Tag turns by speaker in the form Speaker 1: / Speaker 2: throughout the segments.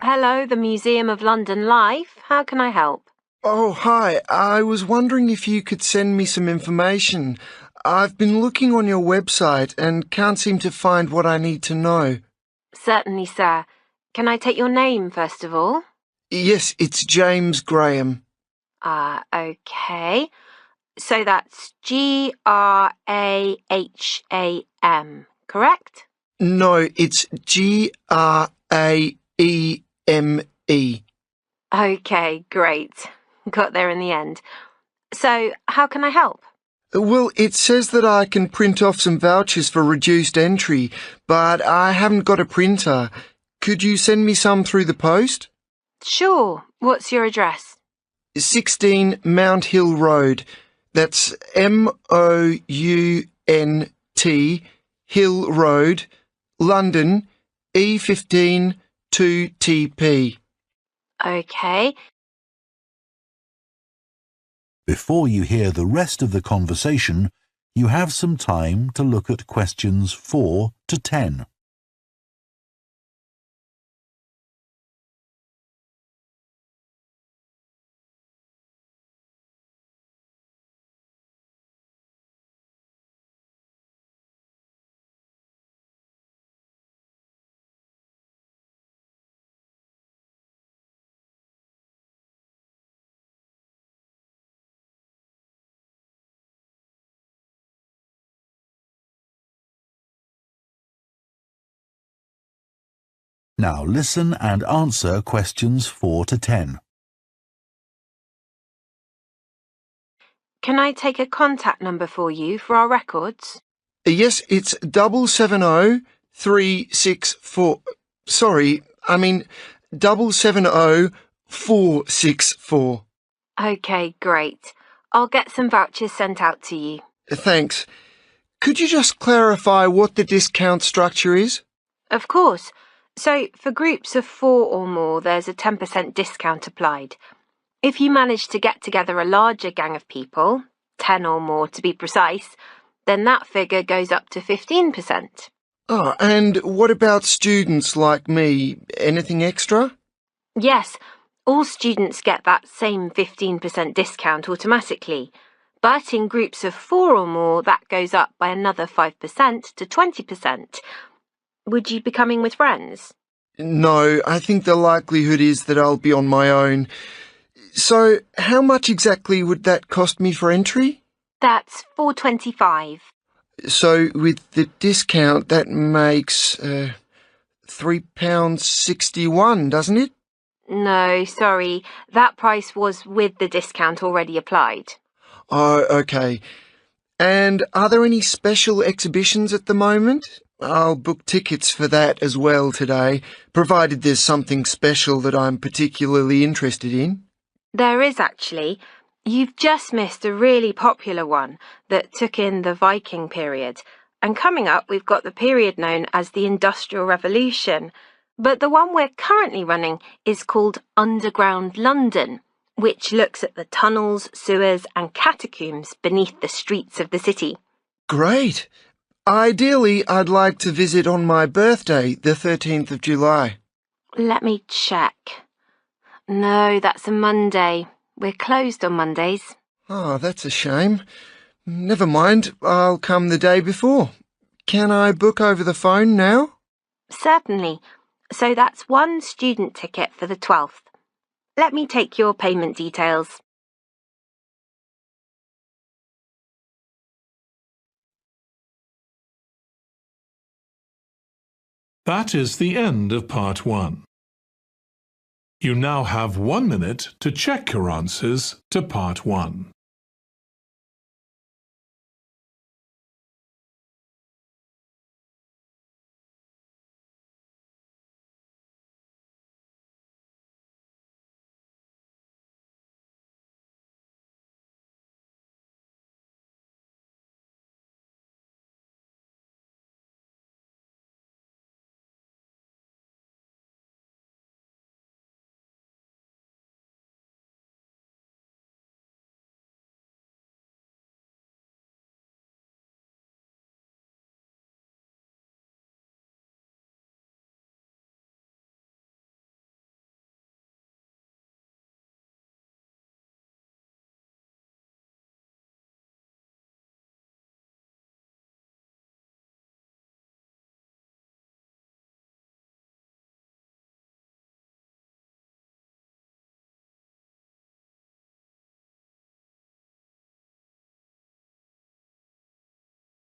Speaker 1: Hello, the Museum of London Life. How can I help?
Speaker 2: Oh, hi. I was wondering if you could send me some information. I've been looking on your website and can't seem to find what I need to know.
Speaker 1: Certainly, sir. Can I take your name, first of all?
Speaker 2: Yes, it's James Graham.
Speaker 1: Okay. So that's Graham, correct?
Speaker 2: No, it's Graeme.
Speaker 1: Okay, great. Got there in the end. So, how can I help?
Speaker 2: Well, it says that I can print off some vouchers for reduced entry, but I haven't got a printer. Could you send me some through the post?
Speaker 1: Sure. What's your address?
Speaker 2: 16 Mount Hill Road. That's Mount Hill Road, London, E15 2TP.
Speaker 1: Okay.
Speaker 3: Before you hear the rest of the conversation, you have some time to look at questions 4 to 10. Now listen and answer questions 4 to 10.
Speaker 1: Can I take a contact number for you for our records?
Speaker 2: Yes, it's 770364. Sorry, I mean 770464.
Speaker 1: Okay, great. I'll get some vouchers sent out to you.
Speaker 2: Thanks. Could you just clarify what the discount structure is?
Speaker 1: Of course. So, for groups of 4 or more, there's a 10% discount applied. If you manage to get together a larger gang of people, 10 or more to be precise, then that figure goes up to 15%.
Speaker 2: Oh, and what about students like me? Anything extra?
Speaker 1: Yes, all students get that same 15% discount automatically. But in groups of 4 or more, that goes up by another 5% to 20%. Would you be coming with friends?
Speaker 2: No, I think the likelihood is that I'll be on my own. So, how much exactly would that cost me for entry?
Speaker 1: That's $4.25.
Speaker 2: So, with the discount, that makes £3.61, doesn't it?
Speaker 1: No, sorry. That price was with the discount already applied.
Speaker 2: Oh, okay. And are there any special exhibitions at the moment? I'll book tickets for that as well today, provided there's something special that I'm particularly interested in.
Speaker 1: There is actually. You've just missed a really popular one that took in the Viking period. And coming up, we've got the period known as the Industrial Revolution. But the one we're currently running is called Underground London, which looks at the tunnels, sewers, and catacombs beneath the streets of the city.
Speaker 2: Great. Ideally, I'd like to visit on my birthday, the 13th of July.
Speaker 1: Let me check. No, that's a Monday. We're closed on Mondays.
Speaker 2: Oh, that's a shame. Never mind, I'll come the day before. Can I book over the phone now?
Speaker 1: Certainly. So that's one student ticket for the 12th. Let me take your payment details.
Speaker 4: That is the end of part 1. You now have 1 minute to check your answers to part 1.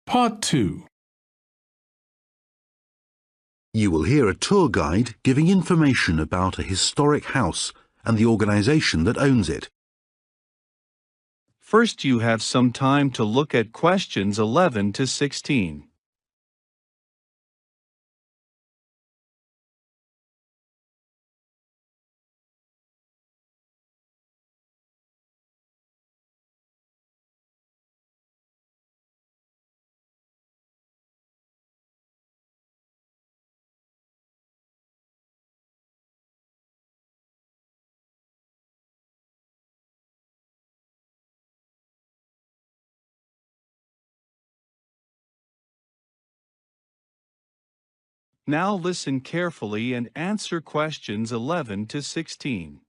Speaker 4: Part 2.
Speaker 3: You will hear a tour guide giving information about a historic house and the organisation that owns it.
Speaker 5: First, you have some time to look at questions 11 to 16. Now listen carefully and answer questions 11 to 16.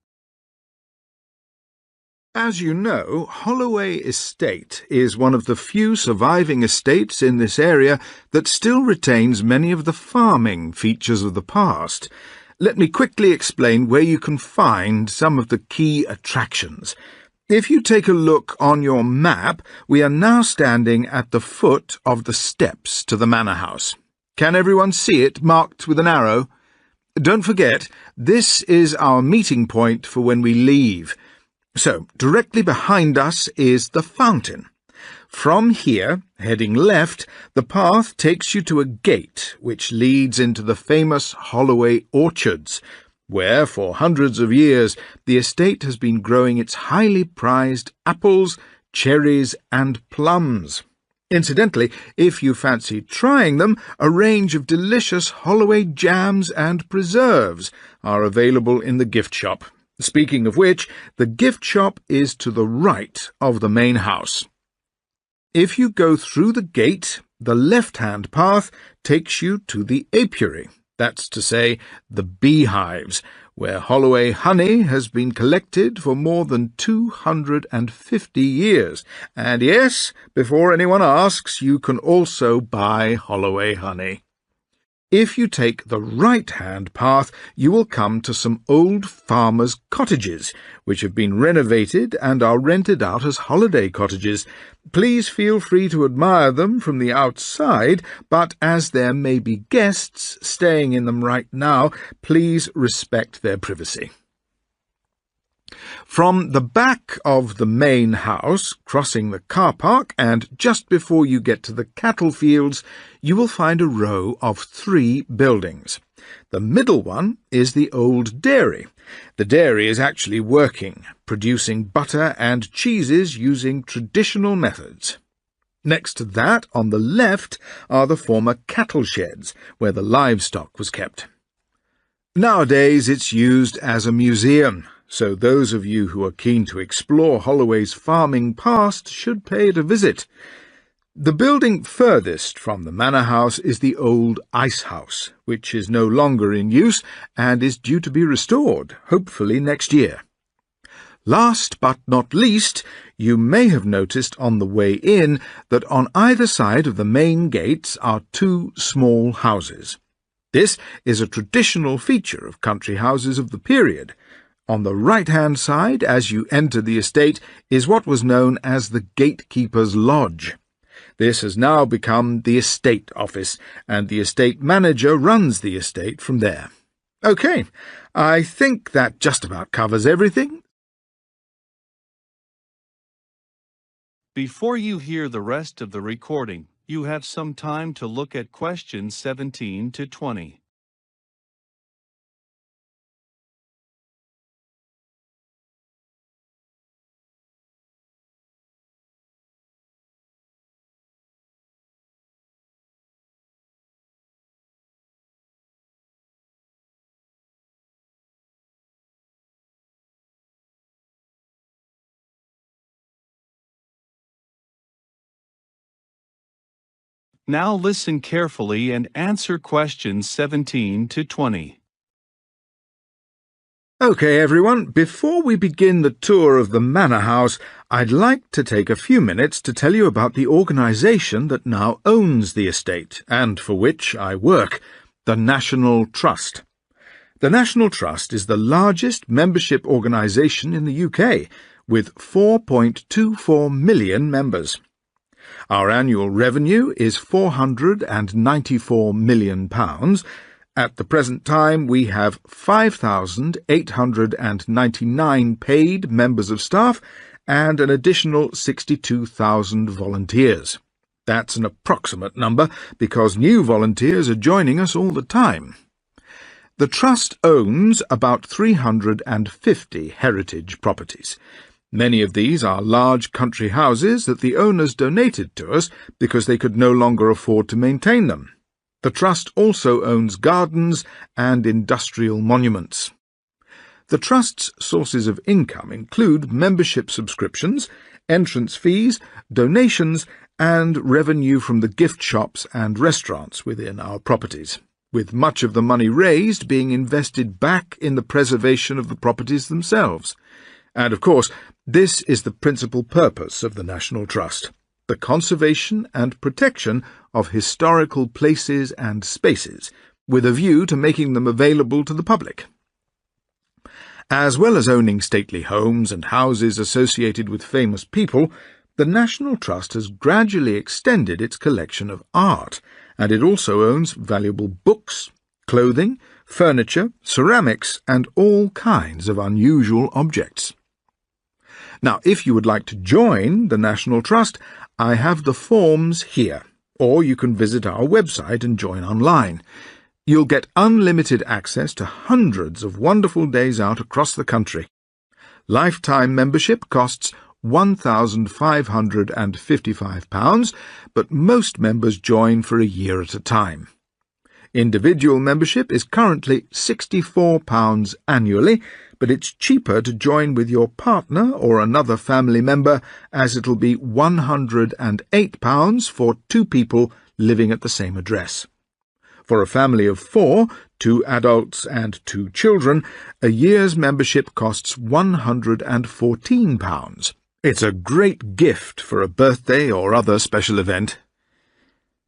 Speaker 6: As you know, Holloway Estate is one of the few surviving estates in this area that still retains many of the farming features of the past. Let me quickly explain where you can find some of the key attractions. If you take a look on your map, we are now standing at the foot of the steps to the manor house. Can everyone see it marked with an arrow? Don't forget, this is our meeting point for when we leave. So, directly behind us is the fountain. From here, heading left, the path takes you to a gate which leads into the famous Holloway orchards, where for hundreds of years the estate has been growing its highly prized apples, cherries and plums. Incidentally, if you fancy trying them, a range of delicious Holloway jams and preserves are available in the gift shop. Speaking of which, the gift shop is to the right of the main house. If you go through the gate, the left-hand path takes you to the apiary, that's to say, the beehives, where Holloway honey has been collected for more than 250 years. And yes, before anyone asks, you can also buy Holloway honey. If you take the right-hand path, you will come to some old farmers' cottages, which have been renovated and are rented out as holiday cottages. Please feel free to admire them from the outside, but as there may be guests staying in them right now, please respect their privacy. From the back of the main house, crossing the car park, and just before you get to the cattle fields, you will find a row of 3 buildings. The middle one is the old dairy. The dairy is actually working, producing butter and cheeses using traditional methods. Next to that, on the left, are the former cattle sheds, where the livestock was kept. Nowadays it's used as a museum, so those of you who are keen to explore Holloway's farming past should pay it a visit. The building furthest from the manor house is the old ice house, which is no longer in use and is due to be restored, hopefully next year. Last but not least, you may have noticed on the way in that on either side of the main gates are 2 small houses. This is a traditional feature of country houses of the period. On the right-hand side, as you enter the estate, is what was known as the gatekeeper's lodge. This has now become the estate office, and the estate manager runs the estate from there. OK, I think that just about covers everything.
Speaker 5: Before you hear the rest of the recording, you have some time to look at questions 17 to 20. Now listen carefully and answer questions 17 to 20.
Speaker 6: OK, everyone, before we begin the tour of the manor house, I'd like to take a few minutes to tell you about the organisation that now owns the estate, and for which I work, the National Trust. The National Trust is the largest membership organisation in the UK, with 4.24 million members. Our annual revenue is £494 million. At the present time, we have 5,899 paid members of staff and an additional 62,000 volunteers. That's an approximate number because new volunteers are joining us all the time. The Trust owns about 350 heritage properties. Many of these are large country houses that the owners donated to us because they could no longer afford to maintain them. The Trust also owns gardens and industrial monuments. The Trust's sources of income include membership subscriptions, entrance fees, donations, and revenue from the gift shops and restaurants within our properties, with much of the money raised being invested back in the preservation of the properties themselves. And, of course, this is the principal purpose of the National Trust, the conservation and protection of historical places and spaces, with a view to making them available to the public. As well as owning stately homes and houses associated with famous people, the National Trust has gradually extended its collection of art, and it also owns valuable books, clothing, furniture, ceramics, and all kinds of unusual objects. Now, if you would like to join the National Trust, I have the forms here, or you can visit our website and join online. You'll get unlimited access to hundreds of wonderful days out across the country. Lifetime membership costs £1,555, but most members join for a year at a time. Individual membership is currently £64 annually, but it's cheaper to join with your partner or another family member, as it'll be £108 for two people living at the same address. For a family of 4, 2 adults and 2 children, a year's membership costs £114. It's a great gift for a birthday or other special event.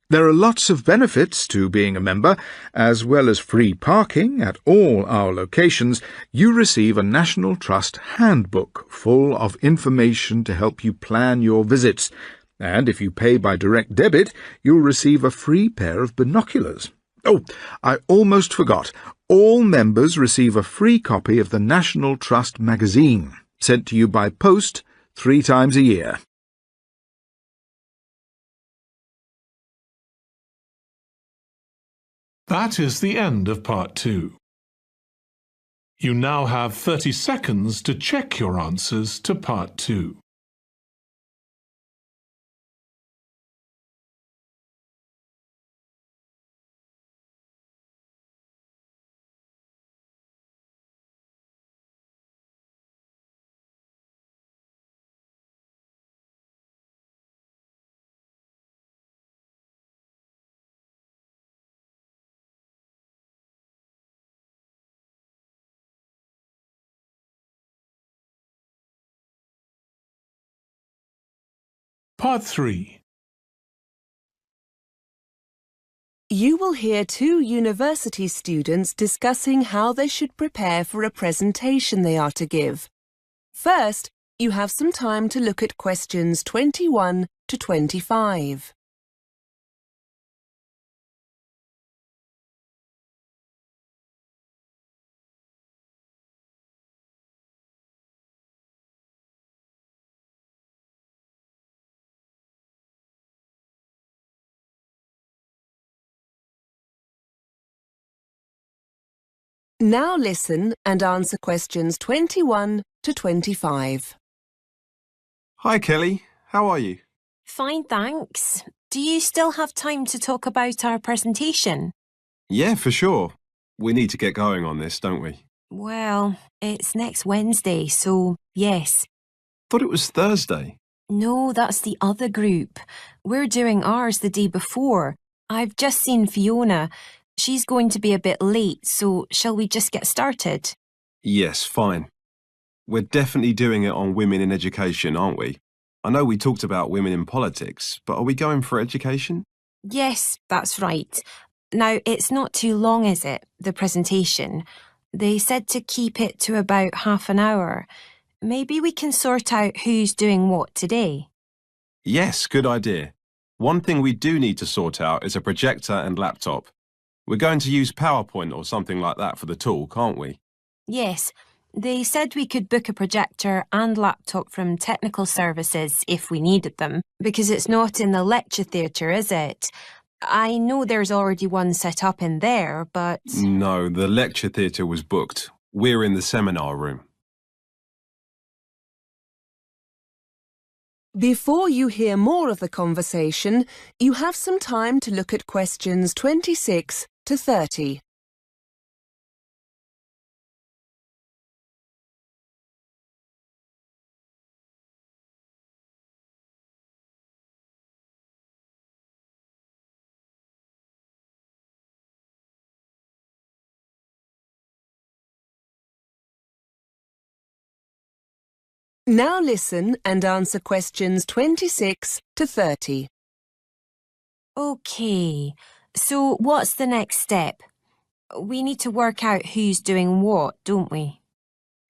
Speaker 6: There are lots of benefits to being a member. As well as free parking at all our locations, you receive a National Trust handbook full of information to help you plan your visits. And if you pay by direct debit, you'll receive a free pair of binoculars. Oh, I almost forgot. All members receive a free copy of the National Trust magazine, sent to you by post 3 times a year.
Speaker 4: That is the end of part 2. You now have 30 seconds to check your answers to part 2. Part 3.
Speaker 7: You will hear 2 university students discussing how they should prepare for a presentation they are to give. First, you have some time to look at questions 21 to 25. Now listen and answer questions 21 to 25.
Speaker 8: Hi, Kelly. How are you?
Speaker 1: Fine, thanks. Do you still have time to talk about our presentation?
Speaker 8: Yeah, for sure. We need to get going on this, don't we?
Speaker 1: Well, it's next Wednesday, so yes.
Speaker 8: Thought it was Thursday.
Speaker 1: No, that's the other group. We're doing ours the day before. I've just seen Fiona. She's going to be a bit late, so shall we just get started?
Speaker 8: Yes, fine. We're definitely doing it on women in education, aren't we? I know we talked about women in politics, but are we going for education?
Speaker 1: Yes, that's right. Now, it's not too long, is it, the presentation? They said to keep it to about half an hour. Maybe we can sort out who's doing what today.
Speaker 8: Yes, good idea. One thing we do need to sort out is a projector and laptop. We're going to use PowerPoint or something like that for the talk, aren't we?
Speaker 1: Yes, they said we could book a projector and laptop from technical services if we needed them, because it's not in the lecture theatre, is it? I know there's already one set up in there, but...
Speaker 8: No, the lecture theatre was booked. We're in the seminar room.
Speaker 7: Before you hear more of the conversation, you have some time to look at questions 26 to 30. Now listen and answer questions 26 to 30.
Speaker 1: OK, so what's the next step? We need to work out who's doing what, don't we?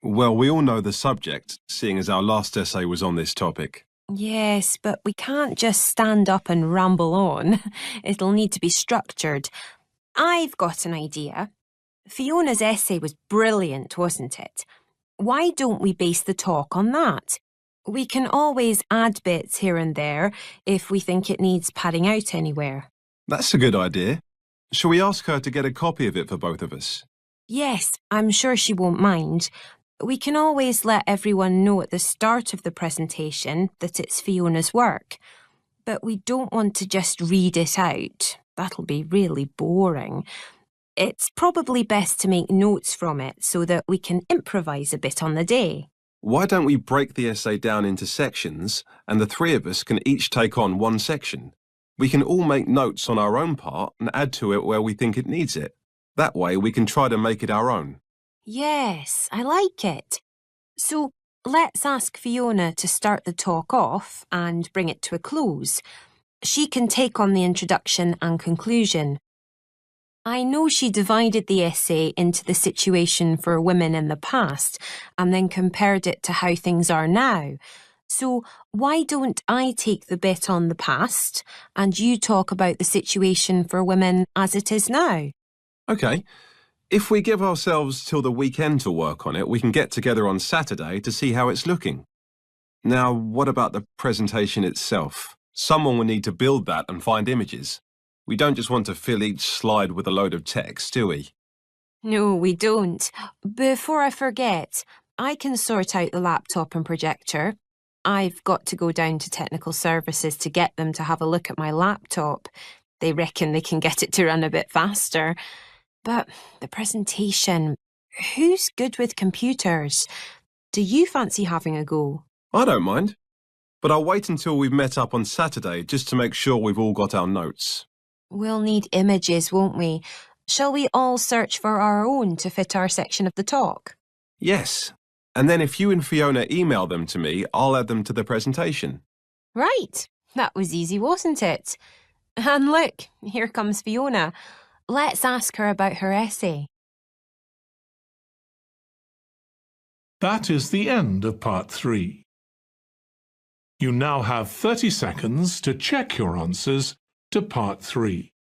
Speaker 8: Well, we all know the subject, seeing as our last essay was on this topic.
Speaker 1: Yes, but we can't just stand up and ramble on. It'll need to be structured. I've got an idea. Fiona's essay was brilliant, wasn't it? Why don't we base the talk on that? We can always add bits here and there if we think it needs padding out anywhere.
Speaker 8: That's a good idea. Shall we ask her to get a copy of it for both of us?
Speaker 1: Yes, I'm sure she won't mind. We can always let everyone know at the start of the presentation that it's Fiona's work. But we don't want to just read it out. That'll be really boring. It's probably best to make notes from it so that we can improvise a bit on the day.
Speaker 8: Why don't we break the essay down into sections and the three of us can each take on one section? We can all make notes on our own part and add to it where we think it needs it. That way we can try to make it our own.
Speaker 1: Yes, I like it. So let's ask Fiona to start the talk off and bring it to a close. She can take on the introduction and conclusion. I know she divided the essay into the situation for women in the past and then compared it to how things are now. So why don't I take the bit on the past and you talk about the situation for women as it is now?
Speaker 8: OK. If we give ourselves till the weekend to work on it, we can get together on Saturday to see how it's looking. Now, what about the presentation itself? Someone will need to build that and find images. We don't just want to fill each slide with a load of text, do we?
Speaker 1: No, we don't. Before I forget, I can sort out the laptop and projector. I've got to go down to technical services to get them to have a look at my laptop. They reckon they can get it to run a bit faster. But the presentation, who's good with computers? Do you fancy having a go?
Speaker 8: I don't mind. But I'll wait until we've met up on Saturday just to make sure we've all got our notes.
Speaker 1: We'll need images, won't we? Shall we all search for our own to fit our section of the talk?
Speaker 8: Yes. And then if you and Fiona email them to me, I'll add them to the presentation.
Speaker 1: Right. That was easy, wasn't it? And look, here comes Fiona. Let's ask her about her essay.
Speaker 4: That is the end of part 3. You now have 30 seconds to check your answers to part 3.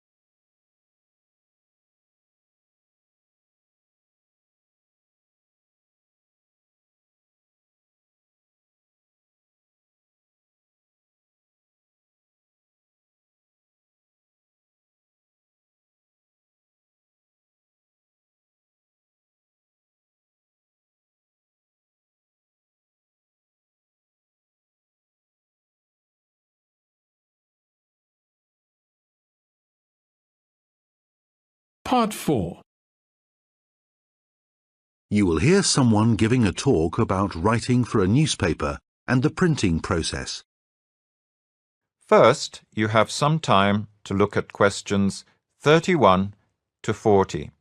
Speaker 4: Part 4.
Speaker 3: You will hear someone giving a talk about writing for a newspaper and the printing process.
Speaker 9: First, you have some time to look at questions 31 to 40.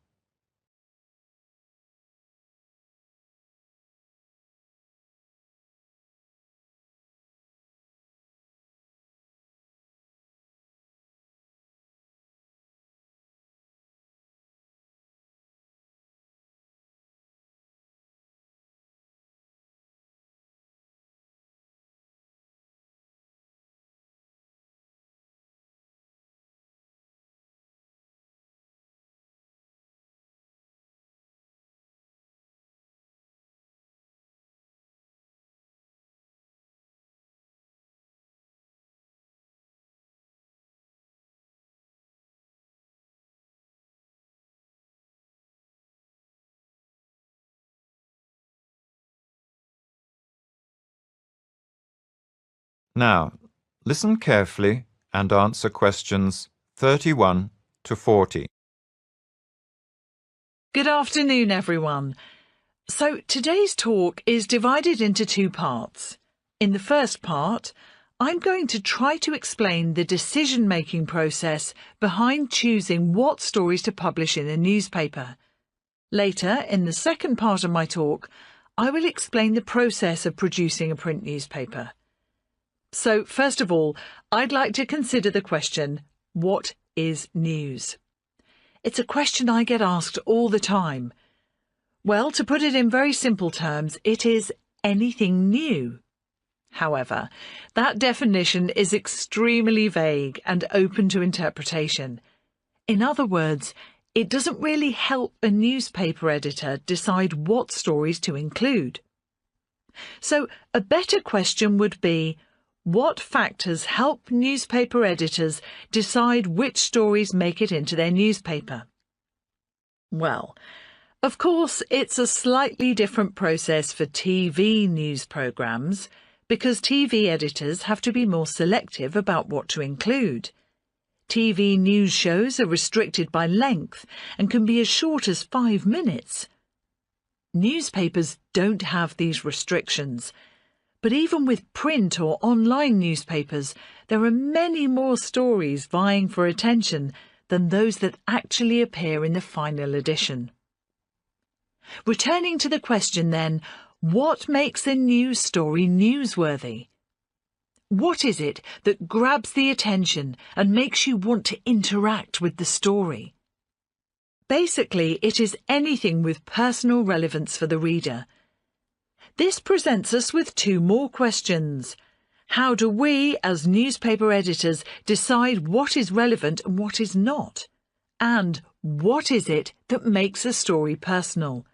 Speaker 9: Now, listen carefully and answer questions 31 to 40.
Speaker 10: Good afternoon, everyone. So today's talk is divided into two parts. In the first part, I'm going to try to explain the decision-making process behind choosing what stories to publish in a newspaper. Later, in the second part of my talk, I will explain the process of producing a print newspaper. So, first of all, I'd like to consider the question, what is news? It's a question I get asked all the time. Well, to put it in very simple terms, it is anything new. However, that definition is extremely vague and open to interpretation. In other words, it doesn't really help a newspaper editor decide what stories to include. So, a better question would be, what factors help newspaper editors decide which stories make it into their newspaper? Well, of course, it's a slightly different process for TV news programmes, because TV editors have to be more selective about what to include. TV news shows are restricted by length and can be as short as 5 minutes. Newspapers don't have these restrictions, but even with print or online newspapers, there are many more stories vying for attention than those that actually appear in the final edition. Returning to the question then, what makes a news story newsworthy? What is it that grabs the attention and makes you want to interact with the story? Basically, it is anything with personal relevance for the reader. This presents us with two more questions. How do we, as newspaper editors, decide what is relevant and what is not? And what is it that makes a story personal?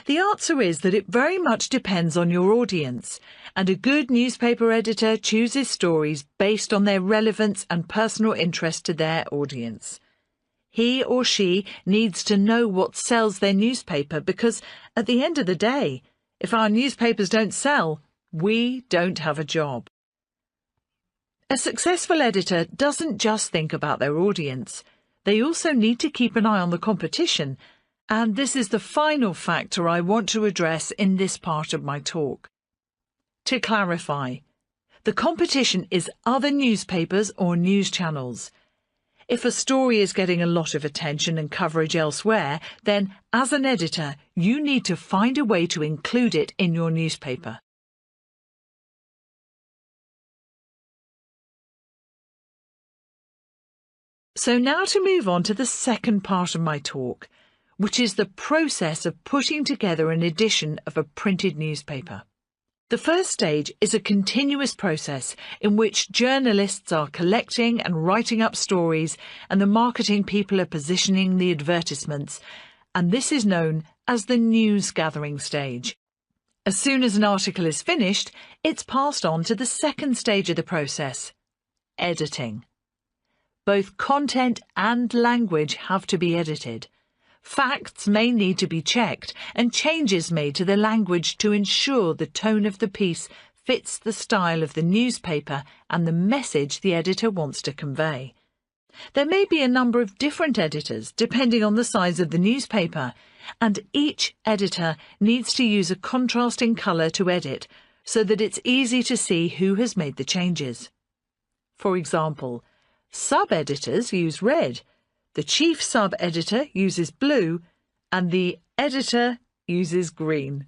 Speaker 10: The answer is that it very much depends on your audience, and a good newspaper editor chooses stories based on their relevance and personal interest to their audience. He or she needs to know what sells their newspaper because, at the end of the day, if our newspapers don't sell, we don't have a job. A successful editor doesn't just think about their audience. They also need to keep an eye on the competition, and this is the final factor I want to address in this part of my talk. To clarify, the competition is other newspapers or news channels. If a story is getting a lot of attention and coverage elsewhere, then, as an editor, you need to find a way to include it in your newspaper. So now to move on to the second part of my talk, which is the process of putting together an edition of a printed newspaper. The first stage is a continuous process in which journalists are collecting and writing up stories and the marketing people are positioning the advertisements, and this is known as the news gathering stage. As soon as an article is finished, it's passed on to the second stage of the process, editing. Both content and language have to be edited. Facts may need to be checked and changes made to the language to ensure the tone of the piece fits the style of the newspaper and the message the editor wants to convey. There may be a number of different editors depending on the size of the newspaper, and each editor needs to use a contrasting colour to edit so that it's easy to see who has made the changes. For example, sub-editors use red, the chief sub-editor uses blue, and the editor uses green.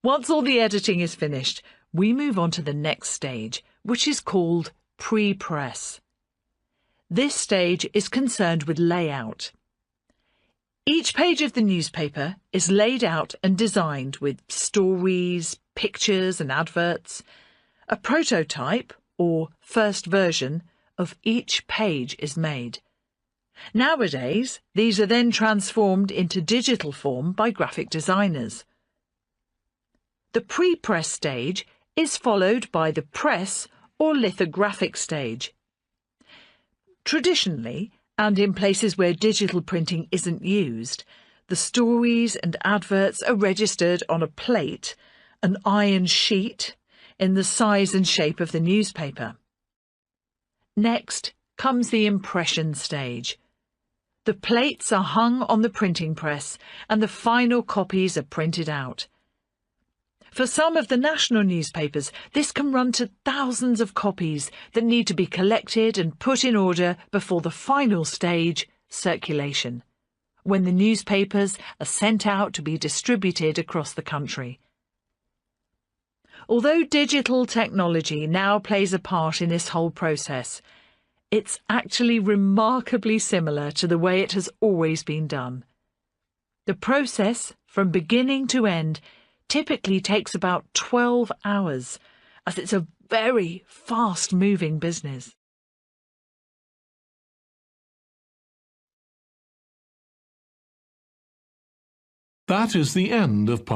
Speaker 10: Once all the editing is finished, we move on to the next stage, which is called pre-press. This stage is concerned with layout. Each page of the newspaper is laid out and designed with stories, pictures and adverts. A prototype, or first version, of each page is made. Nowadays, these are then transformed into digital form by graphic designers. The pre-press stage is followed by the press or lithographic stage. Traditionally, and in places where digital printing isn't used, the stories and adverts are registered on a plate, an iron sheet, in the size and shape of the newspaper. Next comes the impression stage. The plates are hung on the printing press and the final copies are printed out. For some of the national newspapers, this can run to thousands of copies that need to be collected and put in order before the final stage, circulation, when the newspapers are sent out to be distributed across the country. Although digital technology now plays a part in this whole process, it's actually remarkably similar to the way it has always been done. The process, from beginning to end, typically takes about 12 hours, as it's a very fast-moving business.
Speaker 4: That is the end of part